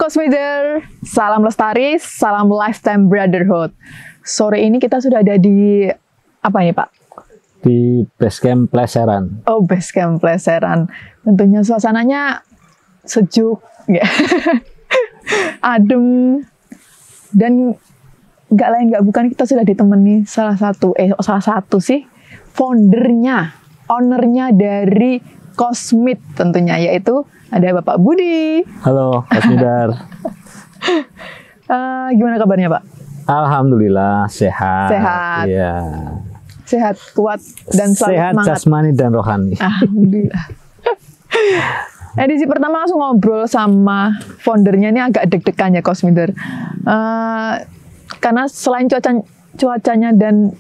Cosmider, salam lestari, salam lifetime brotherhood. Sore ini kita sudah ada di apa ini Pak? Di Basecamp Pleseran. Oh, Basecamp Pleseran. Tentunya suasananya sejuk, ya. Adem, dan nggak lain nggak bukan kita sudah ditemani salah satu sih foundernya, ownernya dari Cosmid tentunya, yaitu ada Bapak Budi. Halo, Cosmider. Gimana kabarnya Pak? Alhamdulillah sehat. Sehat. Iya. Sehat, kuat, dan selalu sehat semangat. jasmani dan rohani. Alhamdulillah. Edisi pertama langsung ngobrol sama foundernya, ini agak deg-degan ya Cosmider. Karena selain cuacanya dan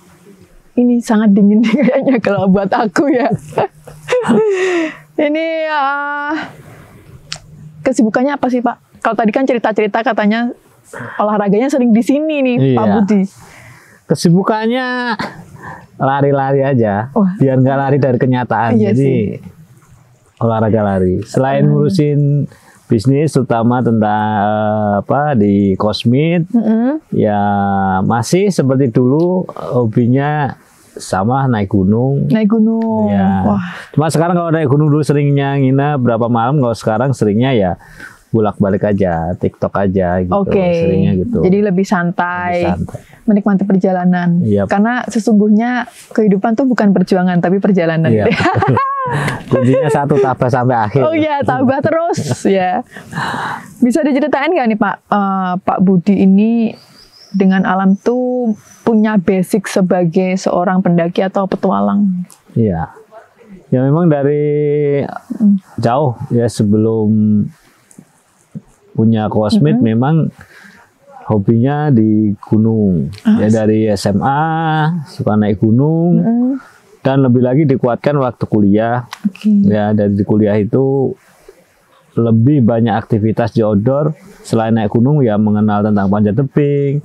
ini sangat dingin kayaknya kalau buat aku ya. Ini kesibukannya apa sih Pak? Kalau tadi kan cerita-cerita katanya olahraganya sering di sini nih, iya. Pak Budi. Kesibukannya lari-lari aja, biar nggak lari dari kenyataan. Iya jadi sih. olahraga lari. Selain ngurusin bisnis, terutama tentang di Cosmid, ya masih seperti dulu hobinya sama naik gunung. Naik gunung. Ya. Wah. Cuma sekarang kalau naik gunung dulu seringnya nginep berapa malam, kalau sekarang seringnya ya bolak-balik aja, TikTok aja gitu. Oke. Seringnya gitu. Jadi lebih santai, menikmati perjalanan. Yep. Karena sesungguhnya kehidupan tuh bukan perjuangan tapi perjalanan. Yep. Kuncinya satu, tabah sampai akhir. Oh iya, tabah terus ya. Bisa diceritain nggak nih Pak, Pak Budi ini dengan alam tuh punya basic sebagai seorang pendaki atau petualang? Iya. Ya memang dari jauh ya, sebelum punya Cosmid memang hobinya di gunung. Ya dari SMA suka naik gunung. Dan lebih lagi dikuatkan waktu kuliah. Ya dari kuliah itu lebih banyak aktivitas di outdoor. Selain naik gunung ya mengenal tentang panjat tebing,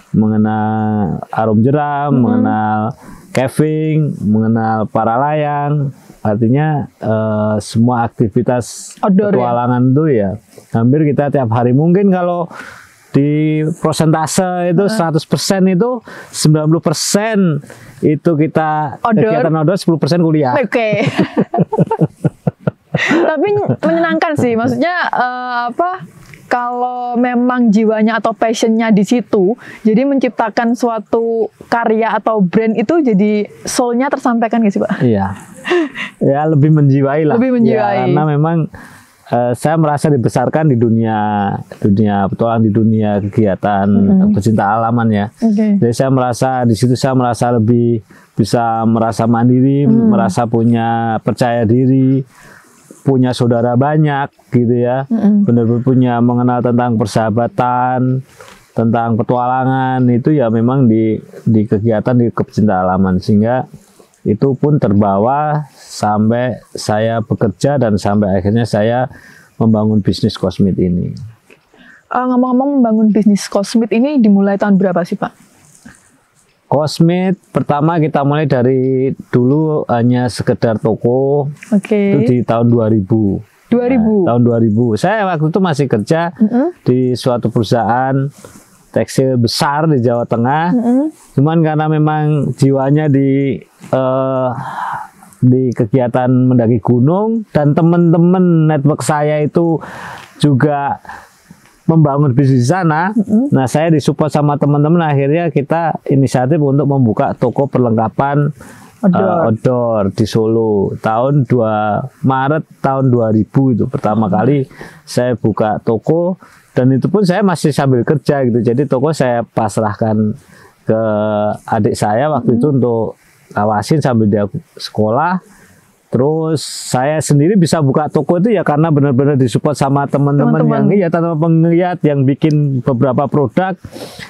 mengenal arum jeram, mengenal caving, mengenal para layang. Artinya semua aktivitas outdoor, petualangan itu ya hampir kita tiap hari. Mungkin kalau di prosentase itu 100% itu 90% itu kita kegiatan outdoor, 10% kuliah. Oke. Tapi menyenangkan sih, maksudnya kalau memang jiwanya atau passionnya di situ, jadi menciptakan suatu karya atau brand itu jadi soul-nya tersampaikan gitu sih Pak? Iya. Ya lebih menjiwai lah. Lebih menjiwai. Ya, karena memang saya merasa dibesarkan di dunia petualang, di dunia kegiatan pecinta alaman ya. Jadi saya merasa di situ lebih bisa merasa mandiri, merasa punya percaya diri, punya saudara banyak gitu ya. Benar-benar punya mengenal tentang persahabatan, tentang petualangan itu ya memang di kegiatan di pecinta alaman, sehingga itu pun terbawa sampai saya bekerja dan sampai akhirnya saya membangun bisnis Cosmid ini. Ngomong-ngomong membangun bisnis Cosmid ini dimulai tahun berapa sih Pak? Cosmid pertama kita mulai dari dulu hanya sekedar toko. Itu di tahun 2000. 2000. Nah, tahun 2000. Saya waktu itu masih kerja di suatu perusahaan tekstil besar di Jawa Tengah. Cuman karena memang jiwanya di kegiatan mendaki gunung dan teman-teman network saya itu juga membangun bisnis di sana. Nah, saya disupport sama teman-teman, akhirnya kita inisiatif untuk membuka toko perlengkapan outdoor di Solo. Maret tahun 2000 itu pertama kali saya buka toko, dan itu pun saya masih sambil kerja gitu. Jadi toko saya pasrahkan ke adik saya waktu itu untuk awasin sambil dia sekolah. Terus saya sendiri bisa buka toko itu ya karena benar-benar disupport sama teman-teman yang penggiat yang bikin beberapa produk.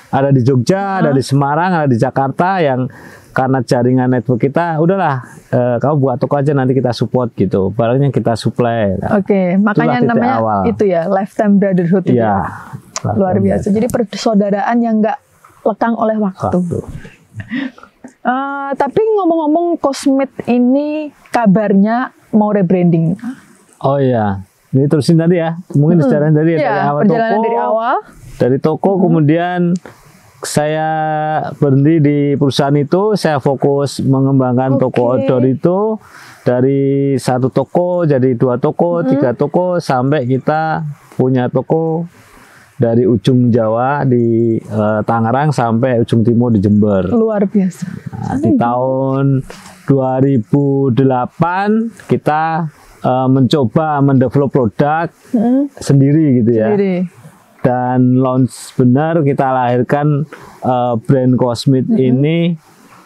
Ada di Jogja, ada di Semarang, ada di Jakarta, yang karena jaringan network kita, udahlah kamu buat toko aja, nanti kita support gitu. Barangnya kita supply. Oke, makanya namanya awal. Itu ya, lifetime brotherhood itu. Ya, luar biasa. Jadi persaudaraan yang nggak lekang oleh waktu. Tapi ngomong-ngomong, Cosmid ini kabarnya mau rebranding. Oh iya, Ini terusin tadi ya, mungkin sejarah dari awal perjalanan toko. dari awal. Dari toko kemudian saya berhenti di perusahaan itu, saya fokus mengembangkan toko outdoor itu dari 1 toko jadi 2 toko, 3 toko sampai kita punya toko dari ujung Jawa di Tangerang sampai ujung timur di Jember. Luar biasa. Nah, di tahun 2008 kita mencoba mendevelop produk sendiri gitu ya. Dan launch benar kita lahirkan brand Cosmit ini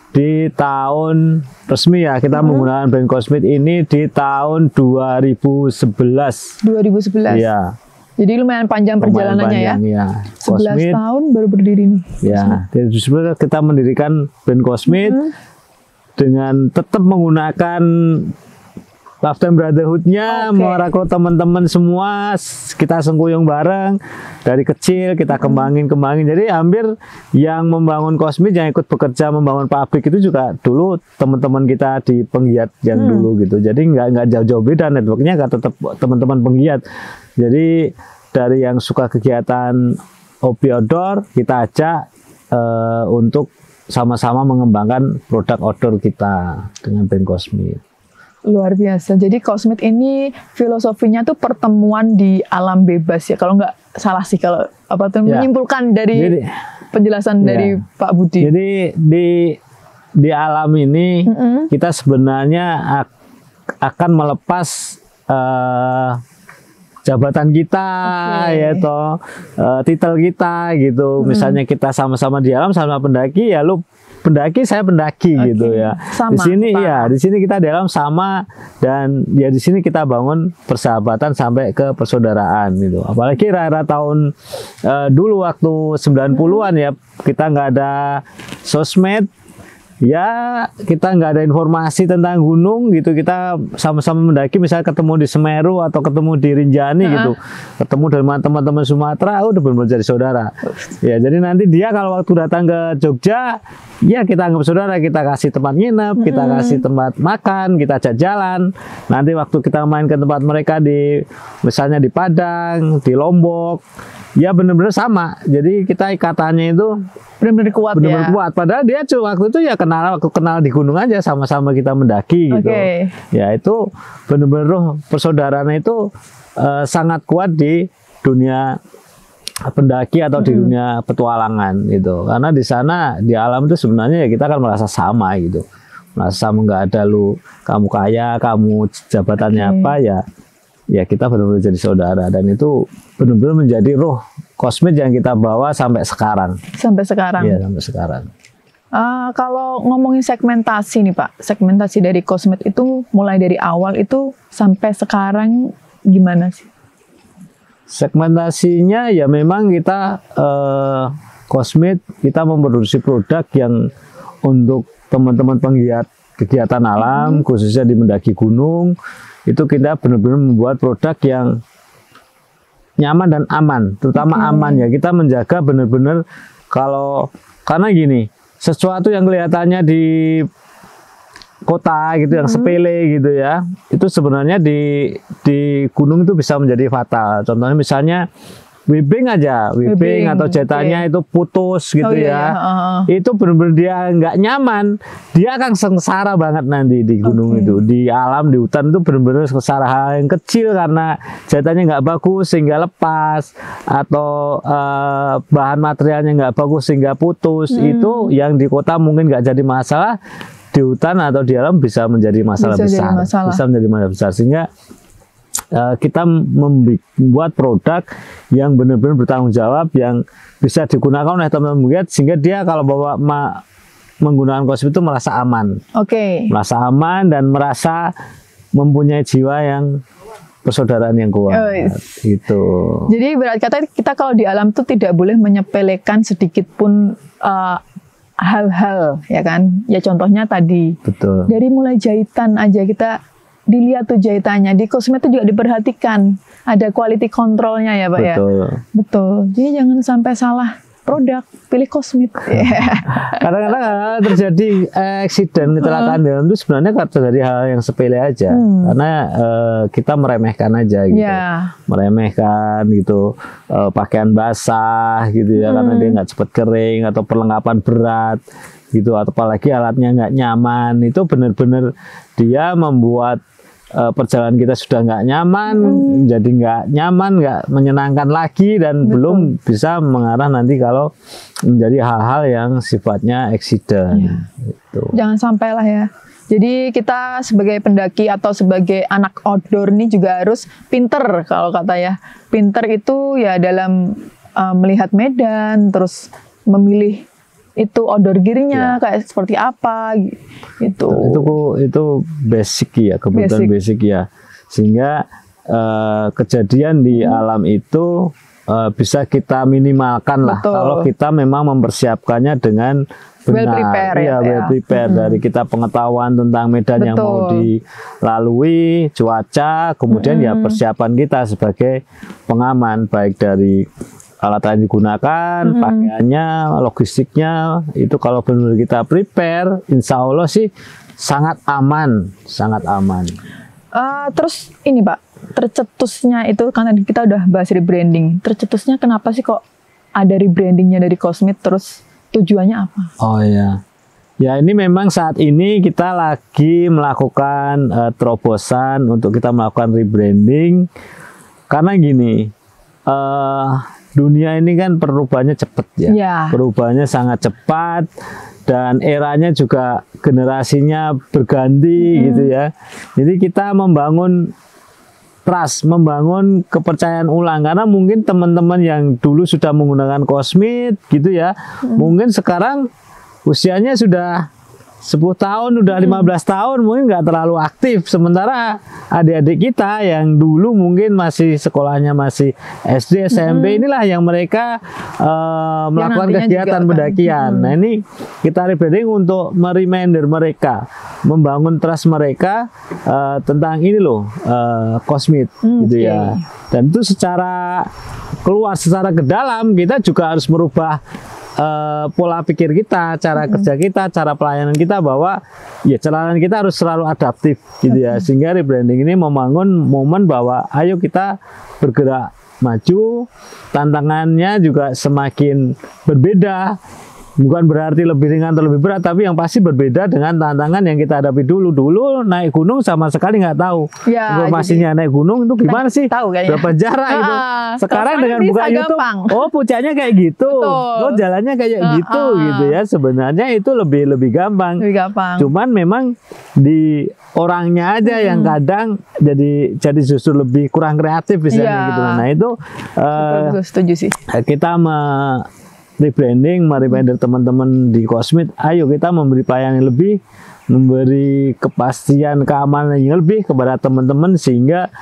di tahun resmi ya. Kita menggunakan brand Cosmit ini di tahun 2011. 2011. Ya. Jadi lumayan panjang perjalanannya ya. 11 Cosmit, tahun baru berdiri nih. Ya, jadi sebenarnya kita mendirikan brand Cosmit dengan tetap menggunakan Lifetime Brotherhood-nya, merekrut teman-teman semua, kita sengkuyung bareng dari kecil, kita kembangin. Jadi hampir yang membangun Cosmit, yang ikut bekerja membangun pabrik itu juga dulu teman-teman kita di penggiat yang dulu gitu. Jadi nggak jauh-jauh beda, networknya kan tetap teman-teman penggiat. Jadi dari yang suka kegiatan hobi outdoor, kita ajak untuk sama-sama mengembangkan produk outdoor kita dengan brand Cosmit. Luar biasa. Jadi Cosmit ini filosofinya tuh pertemuan di alam bebas ya. Kalau nggak salah sih, kalau apa tuh menyimpulkan dari penjelasan dari Pak Budi. Jadi di alam ini kita sebenarnya akan melepas jabatan kita, yaitu titel kita gitu. Misalnya kita sama-sama di alam, sama pendaki, ya lu pendaki, saya pendaki gitu ya. Sama, di sini di sini kita di alam sama, dan ya di sini kita bangun persahabatan sampai ke persaudaraan gitu. Apalagi era tahun dulu waktu 90-an ya, kita nggak ada sosmed. Ya, kita nggak ada informasi tentang gunung gitu. Kita sama-sama mendaki, misalnya ketemu di Semeru atau ketemu di Rinjani gitu, ketemu dengan teman-teman Sumatera, udah benar-benar jadi saudara. Ya, jadi nanti dia kalau waktu datang ke Jogja, ya kita anggap saudara, kita kasih tempat nginep, kita kasih tempat makan, kita ajak jalan. Nanti waktu kita main ke tempat mereka di, misalnya di Padang, di Lombok, ya benar-benar sama. Jadi kita ikatannya itu benar-benar kuat, benar-benar kuat. Padahal dia waktu itu ya waktu kenal di gunung aja, sama-sama kita mendaki gitu. Ya itu benar-benar roh persaudaraan itu sangat kuat di dunia pendaki atau di dunia petualangan gitu. Karena di sana di alam itu sebenarnya ya kita kan merasa sama gitu. Merasa sama, nggak ada kamu kaya, kamu jabatannya apa ya kita benar-benar jadi saudara, dan itu benar-benar menjadi roh Cosmit yang kita bawa sampai sekarang. Sampai sekarang. Iya, sampai sekarang. Kalau ngomongin segmentasi nih Pak, segmentasi dari Cosmit itu mulai dari awal itu sampai sekarang gimana sih? Segmentasinya ya memang kita Cosmit, kita memproduksi produk yang untuk teman-teman penggiat kegiatan alam, khususnya di mendaki gunung. Itu kita benar-benar membuat produk yang nyaman dan aman, terutama aman ya. Kita menjaga benar-benar, karena gini, sesuatu yang kelihatannya di kota gitu, yang sepele gitu ya, itu sebenarnya di gunung itu bisa menjadi fatal. Contohnya misalnya webbing aja, webbing atau jahitannya itu putus gitu itu benar-benar dia nggak nyaman, dia akan sengsara banget nanti di gunung itu, di alam, di hutan itu benar-benar sengsara. Hal yang kecil karena jahitannya nggak bagus sehingga lepas, atau bahan materialnya nggak bagus sehingga putus, itu yang di kota mungkin nggak jadi masalah, di hutan atau di alam bisa menjadi masalah besar, bisa menjadi masalah besar. Sehingga kita membuat produk yang benar-benar bertanggung jawab, yang bisa digunakan oleh teman-teman melihat, sehingga dia kalau bawa menggunakan Cosmit itu merasa aman, merasa aman dan merasa mempunyai jiwa yang persaudaraan yang kuat. Gitu. Jadi berarti kata kita kalau di alam tuh tidak boleh menyepelekan sedikit pun hal-hal, ya kan? Ya contohnya tadi. Betul. Dari mulai jahitan aja kita dilihat tuh jahitannya, di Cosmit itu juga diperhatikan, ada quality controlnya ya Pak. Betul. Betul. Jadi jangan sampai salah produk, pilih Cosmit. Kadang-kadang hal terjadi eksiden kecelakaan jalan itu sebenarnya dari hal yang sepele aja, karena kita meremehkan aja gitu, meremehkan gitu, pakaian basah gitu ya, karena dia nggak cepet kering atau perlengkapan berat gitu, atau apalagi alatnya nggak nyaman, itu benar-benar dia membuat perjalanan kita sudah nggak nyaman, jadi nggak nyaman, nggak menyenangkan lagi, dan belum bisa mengarah nanti kalau menjadi hal-hal yang sifatnya eksiden. Gitu. Jangan sampai lah ya. Jadi kita sebagai pendaki atau sebagai anak outdoor ini juga harus pinter, kalau kata ya. Pinter itu ya dalam melihat medan, terus memilih itu outdoor gear-nya kayak seperti apa gitu. Itu basic ya, kebutuhan basic ya. Sehingga kejadian di alam itu bisa kita minimalkan lah kalau kita memang mempersiapkannya dengan benar. Well prepare dari kita pengetahuan tentang medan yang mau dilalui, cuaca, kemudian ya persiapan kita sebagai pengaman, baik dari alat yang digunakan, pakaiannya, logistiknya, itu kalau benar kita prepare, insya Allah sih sangat aman, sangat aman. Terus ini Pak, tercetusnya itu kan tadi kita udah bahas rebranding. Tercetusnya kenapa sih kok ada rebrandingnya dari Cosmit, terus tujuannya apa? Oh ya, ya ini memang saat ini kita lagi melakukan terobosan untuk kita melakukan rebranding, karena gini. Dunia ini kan perubahannya cepat ya, perubahannya sangat cepat, dan eranya juga generasinya berganti gitu ya. Jadi kita membangun trust, membangun kepercayaan ulang, karena mungkin teman-teman yang dulu sudah menggunakan Cosmit gitu ya, mungkin sekarang usianya sudah 10 tahun, udah 15 tahun, mungkin nggak terlalu aktif. Sementara adik-adik kita yang dulu mungkin masih sekolahnya masih SD, SMP, inilah yang mereka melakukan kegiatan pendakian. Nah ini kita rebranding untuk mereminder mereka, membangun trust mereka tentang ini loh, Cosmit gitu ya. Dan itu secara keluar, secara ke dalam kita juga harus merubah pola pikir kita, cara kerja kita, cara pelayanan kita, bahwa ya celana kita harus selalu adaptif gitu ya. Sehingga rebranding ini membangun momen bahwa ayo kita bergerak maju, tantangannya juga semakin berbeda. Bukan berarti lebih ringan atau lebih berat, tapi yang pasti berbeda dengan tantangan yang kita hadapi dulu. Dulu naik gunung sama sekali nggak tahu informasinya, naik gunung itu gimana sih, berapa jarak itu. Sekarang dengan buka YouTube, oh puncaknya kayak gitu, oh jalannya kayak gitu gitu ya. Sebenarnya itu lebih gampang. Cuman memang di orangnya aja yang kadang jadi justru lebih kurang kreatif misalnya gitu. Nah itu setuju sih. Kita rebranding, mereminder teman-teman di Cosmit, ayo kita memberi pelayanan yang lebih, memberi kepastian keamanan yang lebih kepada teman-teman, sehingga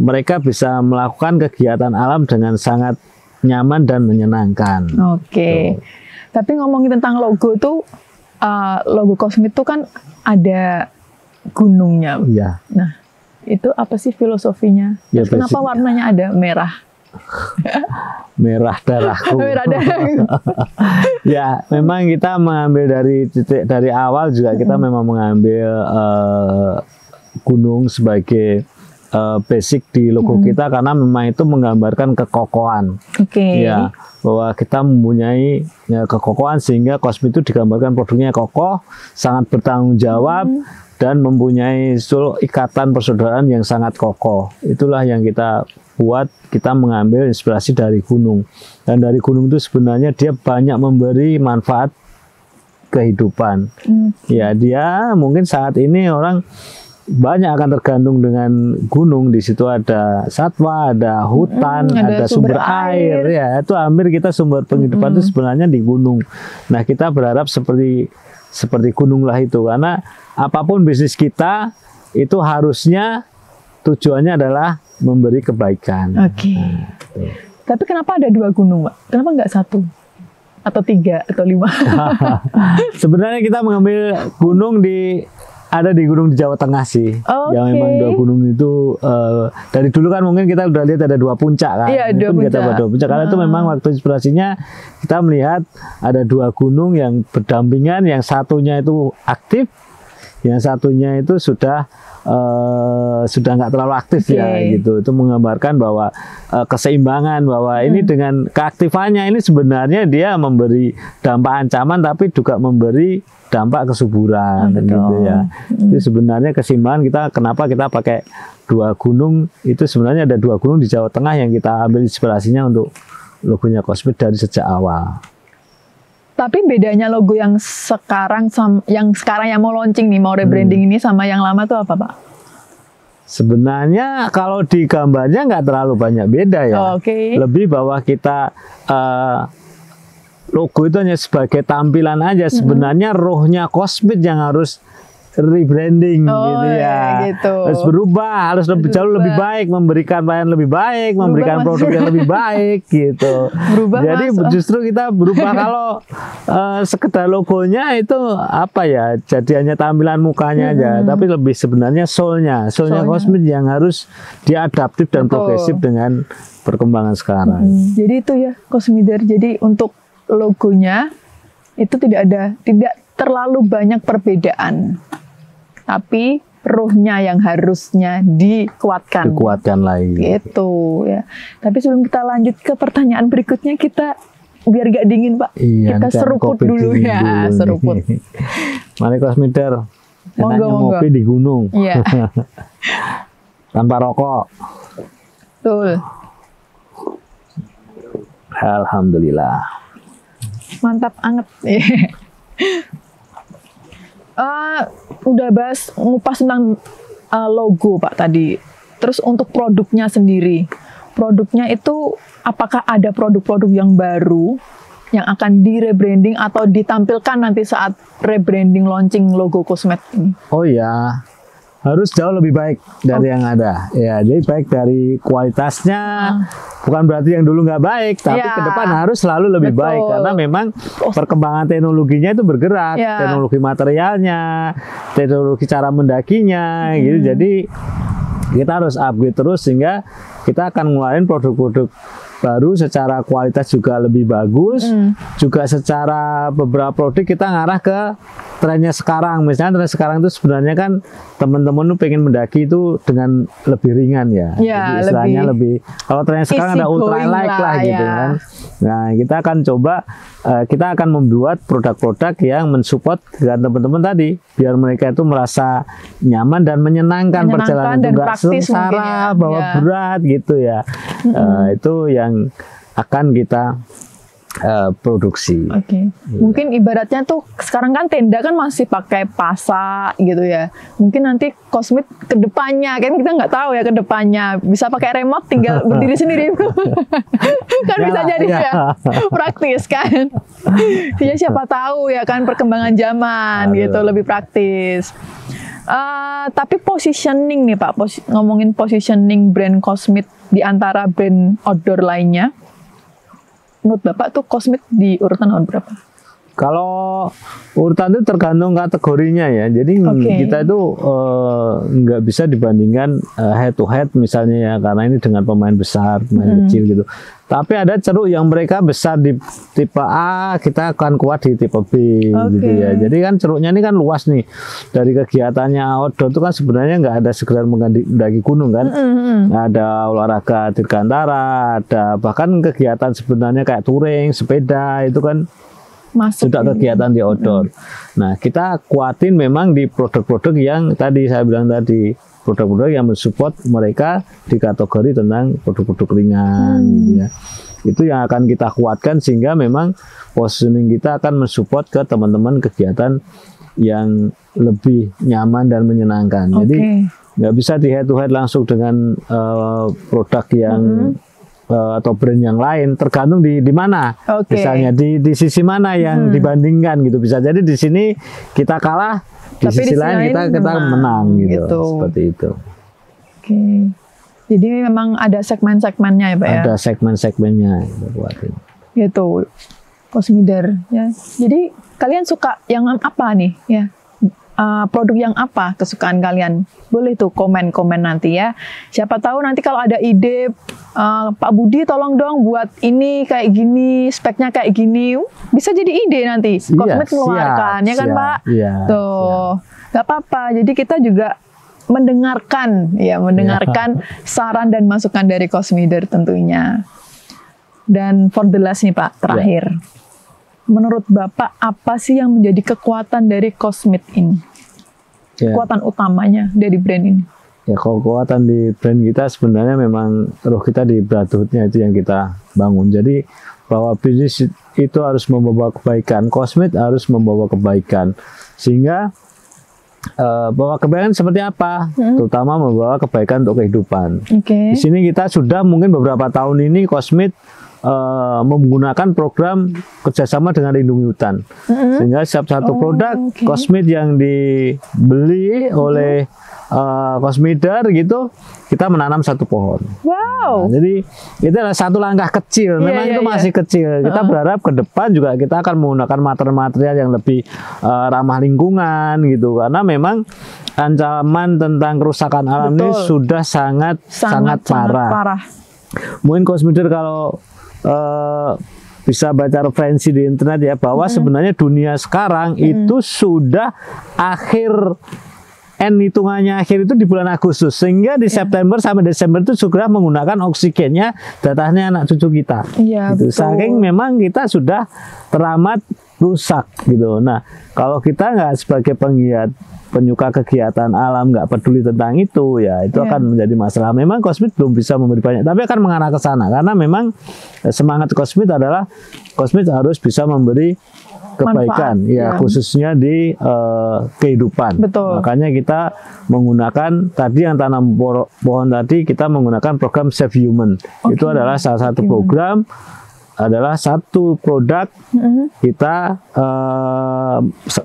mereka bisa melakukan kegiatan alam dengan sangat nyaman dan menyenangkan. Oke. Tapi ngomongin tentang logo tuh, logo Cosmit tuh kan ada gunungnya. Iya. Nah, itu apa sih filosofinya? Ya, kenapa warnanya ada merah? Merah darahku. Merah darahku. Ya, memang kita mengambil dari awal juga kita memang mengambil gunung sebagai basic di logo kita, karena memang itu menggambarkan kekokohan. Ya, bahwa kita mempunyai kekokohan, sehingga Cosmit itu digambarkan produknya kokoh, sangat bertanggung jawab, dan mempunyai ikatan persaudaraan yang sangat kokoh. Itulah yang kita buat, kita mengambil inspirasi dari gunung. Dan dari gunung itu sebenarnya dia banyak memberi manfaat kehidupan. Ya, dia mungkin saat ini orang banyak akan tergantung dengan gunung. Di situ ada satwa, ada hutan, ada sumber air. Ya, itu hampir kita sumber penghidupan itu sebenarnya di gunung. Nah, kita berharap seperti gunung lah itu, karena apapun bisnis kita itu harusnya tujuannya adalah memberi kebaikan. Tapi kenapa ada 2 gunung, Pak? Kenapa nggak 1 atau 3 atau 5? Sebenarnya kita mengambil gunung di ada di gunung di Jawa Tengah sih. Yang memang dua gunung itu dari dulu kan mungkin kita udah lihat ada dua puncak kan. Iya, dua puncak. Kita ada dua puncak. Karena itu memang waktu inspirasinya kita melihat ada dua gunung yang berdampingan, yang satunya itu aktif, yang satunya itu sudah nggak terlalu aktif ya gitu. Itu menggambarkan bahwa keseimbangan, bahwa ini dengan keaktifannya ini sebenarnya dia memberi dampak ancaman tapi juga memberi dampak kesuburan gitu ya. Itu sebenarnya keseimbangan kita, kenapa kita pakai dua gunung, itu sebenarnya ada dua gunung di Jawa Tengah yang kita ambil inspirasinya untuk logonya Cosmit dari sejak awal. Tapi bedanya logo yang sekarang yang mau launching nih, mau rebranding ini sama yang lama tuh apa, Pak? Sebenarnya kalau di gambarnya nggak terlalu banyak beda ya. Lebih bahwa kita logo itu hanya sebagai tampilan aja. Sebenarnya rohnya Cosmit yang harus rebranding gitu ya. Gitu. Harus berubah, harus lebih jauh lebih baik, memberikan pelayanan lebih baik, memberikan produk yang lebih baik gitu. Jadi justru kita berubah. Kalau sekedar logonya itu apa ya, jadi hanya tampilan mukanya aja, tapi lebih sebenarnya soulnya Cosmit yang harus diadaptif dan progresif dengan perkembangan sekarang. Jadi itu ya Cosmider. Jadi untuk logonya itu tidak terlalu banyak perbedaan. Tapi rohnya yang harusnya dikuatkan lagi gitu ya. Tapi sebelum kita lanjut ke pertanyaan berikutnya, kita biar gak dingin, Pak, kita seruput dulu ya. Seruput. Mari Cosmider, enaknya ngopi di gunung tanpa rokok. Betul. Alhamdulillah, mantap, anget. Udah ngupas tentang logo, Pak, tadi. Terus untuk produknya sendiri, produknya itu apakah ada produk-produk yang baru yang akan di-rebranding atau ditampilkan nanti saat rebranding launching logo Cosmit ini? Oh ya, harus jauh lebih baik dari yang ada. Ya, jadi baik dari kualitasnya. Bukan berarti yang dulu nggak baik, tapi ke depan harus selalu lebih baik karena memang perkembangan teknologinya itu bergerak, teknologi materialnya, teknologi cara mendakinya, gitu. Jadi kita harus upgrade terus sehingga kita akan ngeluarin produk-produk baru secara kualitas juga lebih bagus, juga secara beberapa produk kita ngarah ke trennya sekarang. Misalnya tren sekarang itu sebenarnya kan teman-teman tuh pengen mendaki itu dengan lebih ringan ya. Jadi istilahnya lebih kalau trennya sekarang ada ultralight lah gitu kan. Nah, kita akan coba kita akan membuat produk-produk yang mensupport dengan teman-teman tadi biar mereka itu merasa nyaman dan menyenangkan perjalanan, itu enggak sengsara, bawa berat gitu ya. Itu yang akan kita produksi. Mungkin ibaratnya tuh sekarang kan tenda kan masih pakai pasak gitu ya. Mungkin nanti Cosmit kedepannya kan kita nggak tahu ya, kedepannya bisa pakai remote tinggal berdiri sendiri. Kan bisa jadi ya praktis kan. Ya siapa tahu ya kan perkembangan zaman gitu lebih praktis. Tapi positioning nih Pak, ngomongin positioning brand Cosmit di antara brand outdoor lainnya, menurut Bapak tuh Cosmit di urutan nomor berapa? Kalau urutan itu tergantung kategorinya ya. Jadi kita itu nggak bisa dibandingkan head to head misalnya ya, karena ini dengan pemain besar, pemain kecil gitu. Tapi ada ceruk yang mereka besar di tipe A, kita akan kuat di tipe B gitu ya. Jadi kan ceruknya ini kan luas nih. Dari kegiatannya outdoor itu kan sebenarnya nggak ada sekedar mendaki gunung kan. Ada olahraga dirgantara, ada bahkan kegiatan sebenarnya kayak touring, sepeda itu kan sudah kegiatan di outdoor. Nah, kita kuatin memang di produk-produk yang tadi saya bilang tadi, produk-produk yang mensupport mereka di kategori tentang produk-produk ringan gitu ya. Itu yang akan kita kuatkan sehingga memang positioning kita akan mensupport ke teman-teman kegiatan yang lebih nyaman dan menyenangkan. Jadi nggak bisa di head to head langsung dengan produk yang atau brand yang lain, tergantung di mana. Misalnya di sisi mana yang dibandingkan gitu. Bisa jadi di sini kita kalah, di sisi lain kita menang gitu. Seperti itu. Jadi memang ada segmen-segmennya ya Pak ya? Ada segmen-segmennya gitu. Cosmider ya. Jadi kalian suka yang apa nih ya? produk yang apa kesukaan kalian? Boleh tuh komen-komen nanti ya. Siapa tahu nanti kalau ada ide, Pak Budi tolong dong buat ini kayak gini, speknya kayak gini, bisa jadi ide nanti. Cosmate mengeluarkan, ya kan Pak? Iya, Tuh, nggak apa-apa. Jadi kita juga mendengarkan saran dan masukan dari Cosmider tentunya. Dan for the last nih Pak, terakhir. Menurut Bapak, apa sih yang menjadi kekuatan dari Cosmate ini? Kekuatan utamanya dari brand ini? Ya, kekuatan di brand kita sebenarnya memang roh kita di brotherhood-nya itu yang kita bangun. Jadi bahwa bisnis itu harus membawa kebaikan, Cosmate harus membawa kebaikan. Sehingga bahwa kebaikan seperti apa? Terutama membawa kebaikan untuk kehidupan. Di sini kita sudah mungkin beberapa tahun ini Cosmate menggunakan program kerjasama dengan Lindungi Hutan, sehingga setiap satu produk Cosmate yang dibeli oleh Cosmider gitu, kita menanam satu pohon. Wow. Nah, jadi itu adalah satu langkah kecil. Memang itu masih kecil. Kita berharap ke depan juga kita akan menggunakan material-material yang lebih ramah lingkungan gitu, karena memang ancaman tentang kerusakan alam ini sudah sangat parah. Mungkin Cosmider kalau bisa baca referensi di internet ya, bahwa sebenarnya dunia sekarang itu sudah hitungannya akhir itu di bulan Agustus, sehingga di September sampai Desember itu sudah menggunakan oksigennya datanya anak cucu kita. Gitu. Saking memang kita sudah teramat rusak gitu. Nah, kalau kita nggak sebagai penggiat, penyuka kegiatan alam, nggak peduli tentang itu, ya itu akan menjadi masalah. Memang Cosmate belum bisa memberi banyak, tapi akan mengarah ke sana, karena memang semangat Cosmate adalah Cosmate harus bisa memberi kebaikan, khususnya di kehidupan. Makanya kita menggunakan tadi yang tanam pohon tadi, kita menggunakan program Save Human. Itu adalah salah satu program, adalah satu produk kita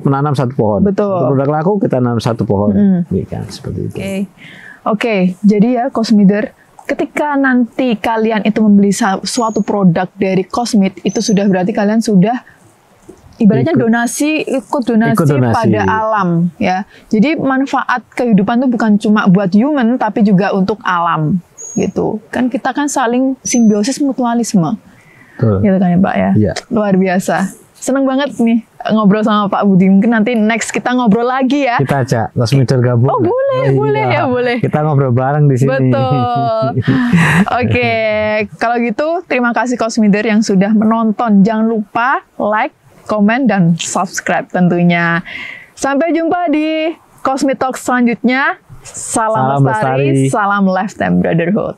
menanam satu pohon. Satu produk laku kita nanam satu pohon. Kan, seperti itu. Oke, jadi ya Cosmider, ketika nanti kalian itu membeli suatu produk dari Cosmate, itu sudah berarti kalian sudah ibaratnya ikut donasi pada alam ya. Jadi manfaat kehidupan itu bukan cuma buat human, tapi juga untuk alam gitu. Kan kita kan saling simbiosis mutualisme. Gitu kan ya Pak ya. Luar biasa. Seneng banget nih ngobrol sama Pak Budi. Mungkin nanti next kita ngobrol lagi ya. Kita ajak Cosmider gabung. Oh boleh. Kita ngobrol bareng di sini. Betul. Oke, kalau gitu terima kasih Cosmider yang sudah menonton. Jangan lupa like, komen, dan subscribe tentunya. Sampai jumpa di Cosmate Talk selanjutnya. Salam lestari, salam lifetime brotherhood.